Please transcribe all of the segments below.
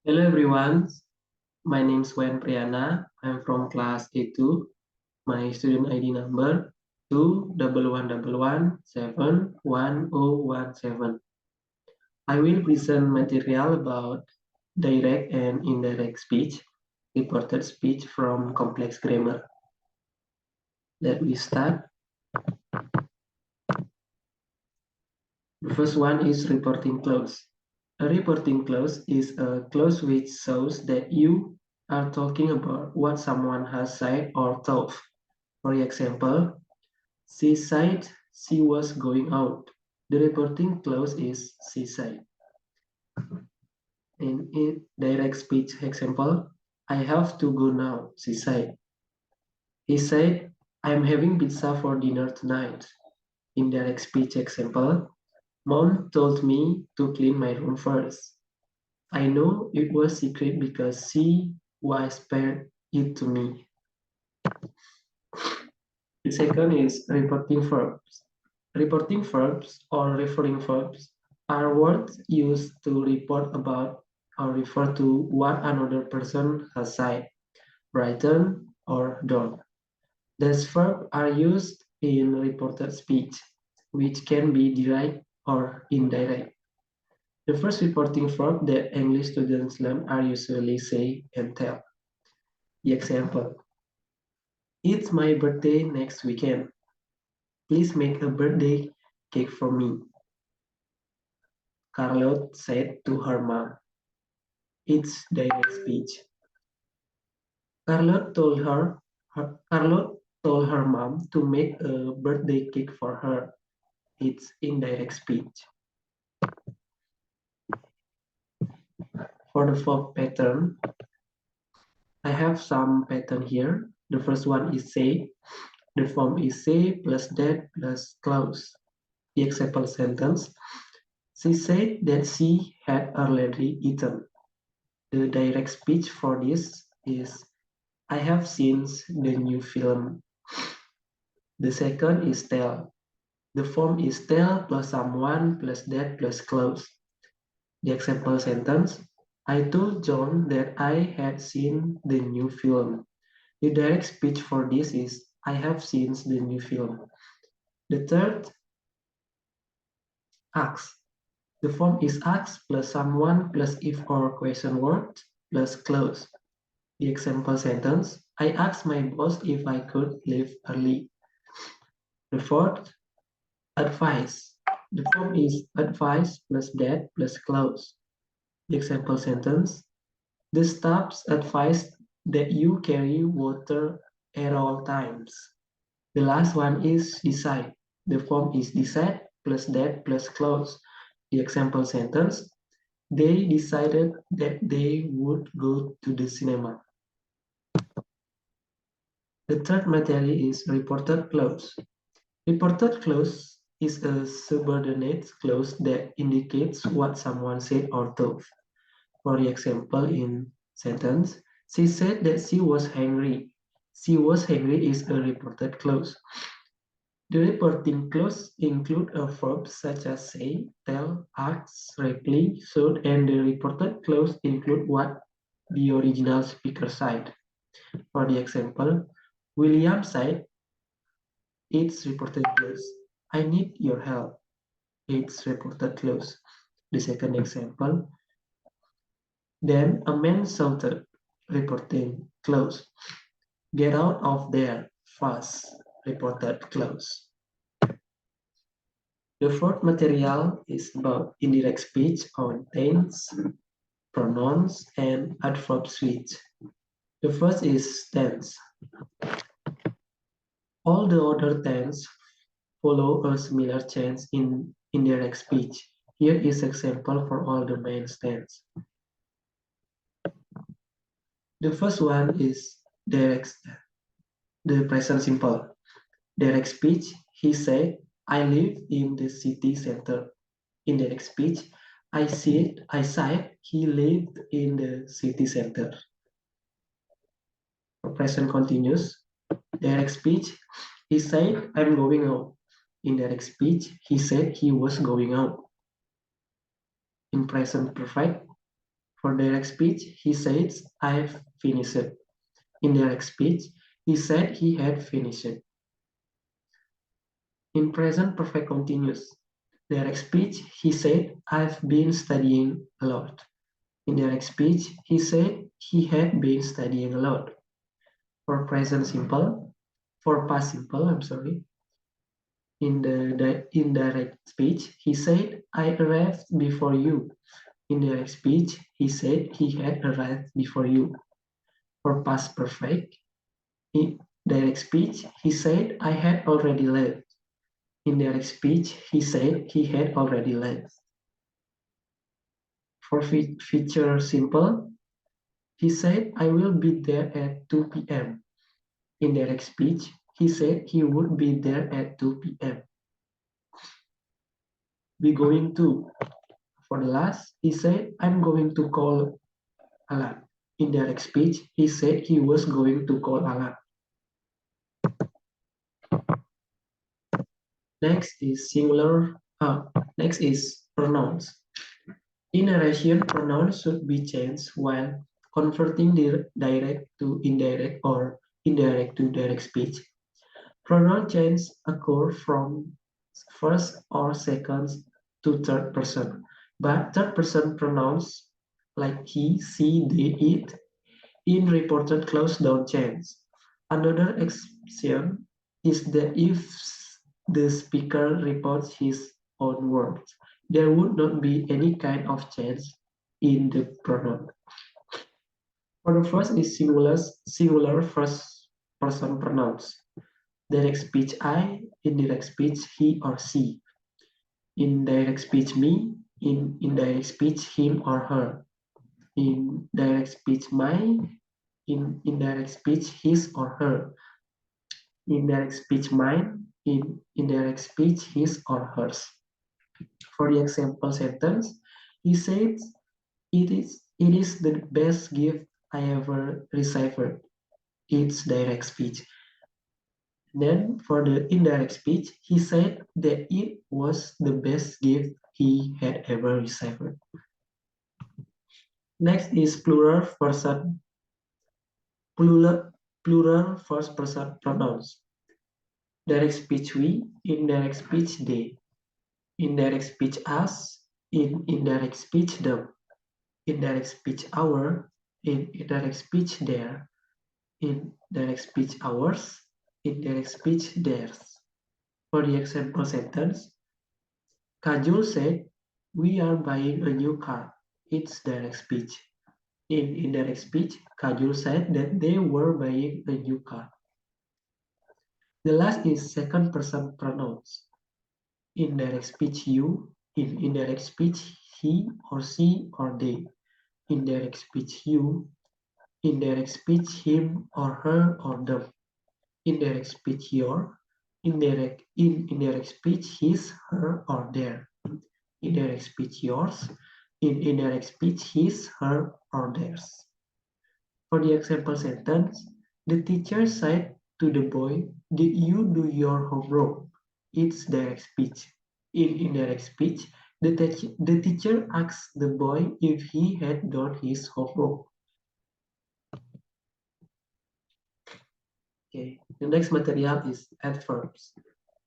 Hello everyone, my name is Wen Priyana. I'm from class A2. My student ID number 21111711017. I will present material about direct and indirect speech, reported speech from complex grammar. Let me start. The first one is reporting clause. A reporting clause is a clause which shows that you are talking about what someone has said or thought. For example, she said she was going out. The reporting clause is she said. In direct speech example, I have to go now, she said. He said, I'm having pizza for dinner tonight. In direct speech example, Mom told me to clean my room first. I know it was secret because she whispered it to me. The second is reporting verbs. Reporting verbs or referring verbs are words used to report about or refer to what another person has said, written, or done. These verbs are used in reported speech, which can be direct or indirect. The first reporting verb that English students learn are usually say and tell. The example: It's my birthday next weekend. Please make a birthday cake for me. Charlotte said to her mom. It's direct speech. Charlotte told her mom to make a birthday cake for her. It's indirect speech. For the fourth pattern, I have some pattern here. The first one is say. The form is say plus that plus clause. The example sentence: She said that she had already eaten. The direct speech for this is I have seen the new film. The second is tell. The form is tell plus someone plus that plus clause. The example sentence: I told John that I had seen the new film. The direct speech for this is I have seen the new film. The third, ask. The form is ask plus someone plus if or question word plus clause. The example sentence: I asked my boss if I could leave early. The fourth, advice. The form is advice plus that plus clause. The example sentence: the staff's advised that you carry water at all times. The last one is decide. The form is decide plus that plus clause. The example sentence: they decided that they would go to the cinema. The third material is reported clause. Reported clause is a subordinate clause that indicates what someone said or thought. For example, in sentence, she said that she was hungry. She was hungry is a reported clause. The reporting clause include a verb such as say, tell, ask, reply, should, and the reported clause include what the original speaker said. For the example, William said, it's reported clause. I need your help. It's reported clause. The second example, then a man shouted, reporting clause. Get out of there fast, reported clause. The fourth material is about indirect speech on tense, pronouns, and adverb switch. The first is tense. All the other tense follow a similar change in indirect speech. Here is example for all the main tense. The first one is direct, the present simple. Direct speech, he said, I live in the city center. Indirect speech, I said he lived in the city center. Present continuous. Direct speech, he said, I'm going out. Indirect speech, he said he was going out. In present perfect, For direct speech, he says, I've finished. Indirect speech, he said he had finished. In present perfect continuous, direct speech, he said, I've been studying a lot. In direct speech, he said he had been studying a lot. For present simple, for past simple, I'm sorry. In the indirect speech, he said, I arrived before you. In direct speech, he said he had arrived before you. For past perfect, in direct speech, he said, I had already left. In direct speech, he said he had already left. For future simple, he said, I will be there at 2 p.m. In direct speech, he said he would be there at 2 p.m. Be going to. For the last, he said, I'm going to call Alan. In direct speech, he said he was going to call Alan. Next is singular. Next is pronouns. In narration, pronouns should be changed while converting direct to indirect or indirect to direct speech. Pronoun change occur from first or second to third person, but third person pronouns like he, she, they, it in reported clause don't change. Another exception is that if the speaker reports his own words, there would not be any kind of change in the pronoun. For the first is singular first person pronouns. Direct speech I, indirect speech he or she. Indirect speech me, in indirect speech him or her. In direct speech my, in indirect speech his or her. Indirect speech mine, in indirect speech his or hers. For the example sentence, he said, it is the best gift I ever received. It's direct speech. Then for the indirect speech, he said that it was the best gift he had ever received. Next is plural first person pronouns. Direct speech we, indirect speech they, indirect speech us, in indirect speech them, indirect speech our, in indirect speech their, in direct speech ours, indirect speech theirs. For the example sentence, Kajol said, we are buying a new car. It's direct speech. In indirect speech, Kajol said that they were buying a new car. The last is second person pronouns. In direct speech you, in indirect speech he or she or they. In direct speech you, indirect speech him or her or them. Indirect speech your, indirect speech his, her or their. Indirect speech yours, in indirect speech his, her or theirs. For the example sentence, the teacher said to the boy, did you do your homework? It's direct speech. In indirect speech, the teacher asked the boy if he had done his homework. Okay, the next material is adverbs.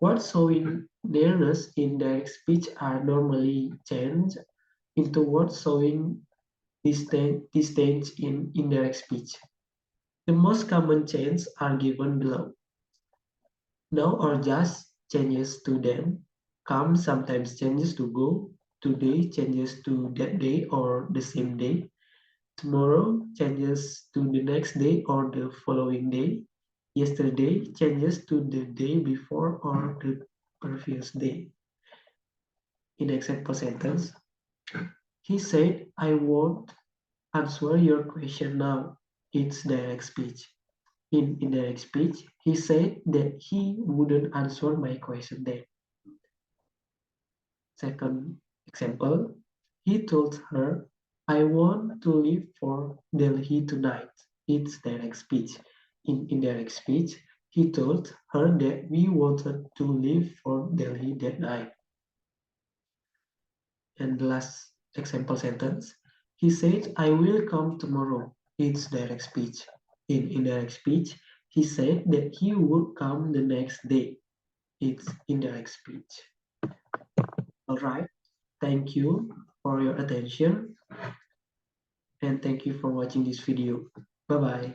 Words showing nearness in direct speech are normally changed into words showing distance in indirect speech. The most common changes are given below. Now or just changes to then. Come sometimes changes to go. Today changes to that day or the same day. Tomorrow changes to the next day or the following day. Yesterday changes to the day before or the previous day. In example sentence, he said, I won't answer your question now. It's direct speech. In indirect speech, he said that he wouldn't answer my question then. Second example, he told her, I want to leave for Delhi tonight. It's direct speech. In indirect speech, he told her that we wanted to leave for Delhi that night. And the last example sentence, He said, I will come tomorrow. It's direct speech. In indirect speech, he said that he would come the next day. It's indirect speech. Alright, thank you for your attention and thank you for watching this video. Bye bye.